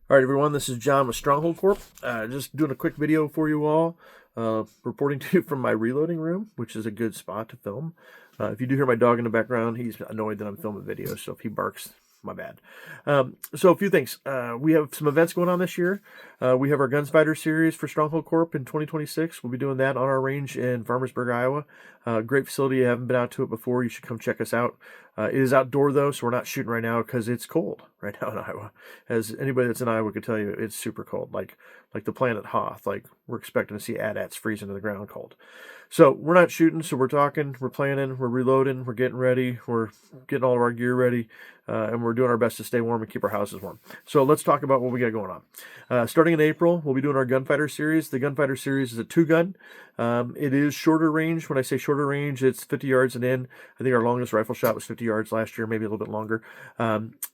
All right, everyone, this is John with Stronghold-Corp. Just doing a quick video for you all, reporting to you from my reloading room, which is a good spot to film. If you do hear my dog in the background, he's annoyed that I'm filming videos, so if he barks, my bad. So a few things. We have some events going on this year. We have our Guns Fighter series for Stronghold-Corp in 2026. We'll be doing that on our range in Farmersburg, Iowa. Great facility. You haven't been out to it before, you should come check us out. It is outdoor, though, so we're not shooting right now because it's cold right now in Iowa. As anybody that's in Iowa could tell you, it's super cold, like the planet Hoth. Like, we're expecting to see AT-ATs freezing to the ground cold. So we're not shooting, so we're talking, we're planning, we're reloading, we're getting ready, we're getting all of our gear ready, and we're doing our best to stay warm and keep our houses warm. So let's talk about what we got going on. Starting in April, we'll be doing our Gunfighter series. The Gunfighter series is a 2-gun. It is shorter range. When I say shorter range, it's 50 yards and in. I think our longest rifle shot was 50 yards last year, maybe a little bit longer.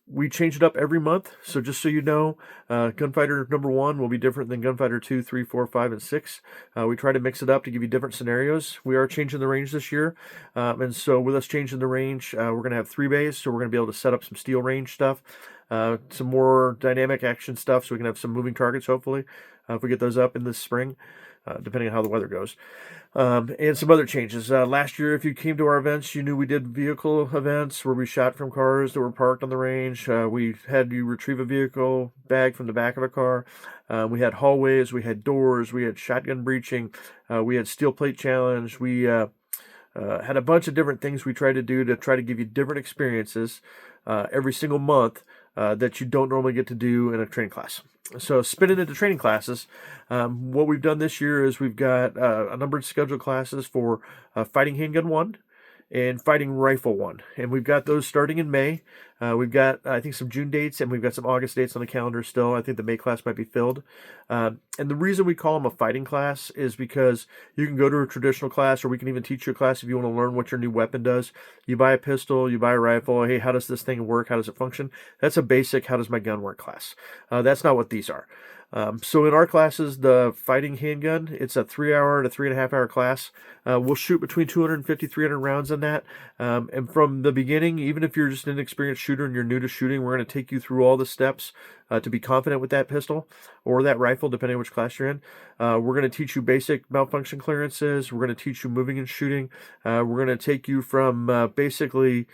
We change it up every month, so just so you know, Gunfighter number 1 will be different than Gunfighter 2, 3, 4, 5, and 6. We try to mix it up to give you different scenarios. We are changing the range this year, and so with us changing the range, we're going to have 3 bays, so we're going to be able to set up some steel range stuff, some more dynamic action stuff, so we can have some moving targets, hopefully, if we get those up in this spring. Depending on how the weather goes. And some other changes. Last year, if you came to our events, you knew we did vehicle events where we shot from cars that were parked on the range. We had you retrieve a vehicle bag from the back of a car. We had hallways, we had doors, we had shotgun breaching, we had steel plate challenge. We had a bunch of different things we tried to do to try to give you different experiences every single month that you don't normally get to do in a training class. So spinning into training classes, what we've done this year is we've got a number of scheduled classes for Fighting Handgun 1 and Fighting Rifle 1. And we've got those starting in May. We've got, I think, some June dates, and we've got some August dates on the calendar still. I think the May class might be filled. And the reason we call them a fighting class is because you can go to a traditional class, or we can even teach you a class if you want to learn what your new weapon does. You buy a pistol, you buy a rifle. Hey, how does this thing work? How does it function? That's a basic, how does my gun work class. That's not what these are. So in our classes, the Fighting Handgun, it's a 3-hour to 3.5-hour class. We'll shoot between 250, 300 rounds on that. And from the beginning, even if you're just an inexperienced shooter and you're new to shooting, we're going to take you through all the steps to be confident with that pistol or that rifle, depending on which class you're in. We're going to teach you basic malfunction clearances. We're going to teach you moving and shooting. We're going to take you from basically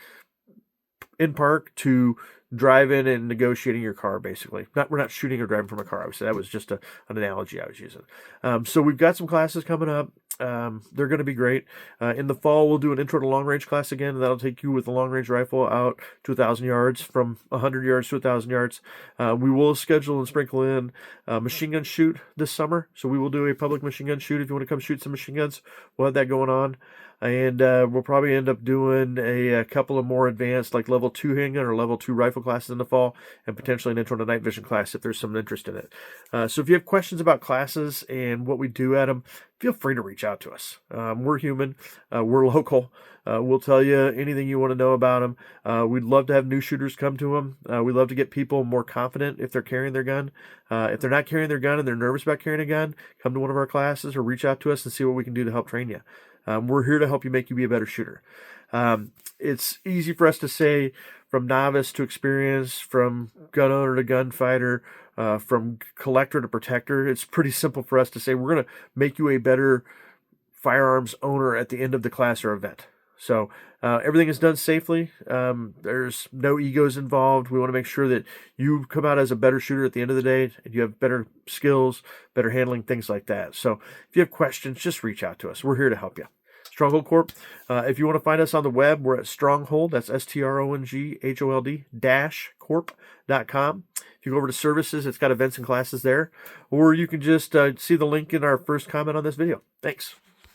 in park to driving and negotiating your car, basically. We're not shooting or driving from a car, obviously. That was just an analogy I was using. So we've got some classes coming up. They're going to be great. In the fall, we'll do an intro to long range class again, and that'll take you with a long range rifle out to 1,000 yards, from 100 yards to 1,000 yards. We will schedule and sprinkle in a machine gun shoot this summer, so we will do a public machine gun shoot. If you want to come shoot some machine guns, we'll have that going on. And we'll probably end up doing a couple of more advanced, like level 2 handgun or level 2 rifle classes in the fall, and potentially an intro to night vision class if there's some interest in it. So if you have questions about classes and what we do at them, feel free to reach out to us. We're human. We're local. We'll tell you anything you want to know about them. We'd love to have new shooters come to them. We'd love to get people more confident if they're carrying their gun. If they're not carrying their gun and they're nervous about carrying a gun, come to one of our classes or reach out to us and see what we can do to help train you. We're here to help you, make you be a better shooter. It's easy for us to say, from novice to experience, from gun owner to gunfighter, from collector to protector. It's pretty simple for us to say we're going to make you a better firearms owner at the end of the class or event. So everything is done safely. There's no egos involved. We want to make sure that you come out as a better shooter at the end of the day, and you have better skills, better handling, things like that. So if you have questions, just reach out to us. We're here to help you. Stronghold-Corp. If you want to find us on the web, we're at Stronghold. That's STRONGHOLD -corp.com. If you go over to services, it's got events and classes there. Or you can just see the link in our first comment on this video. Thanks.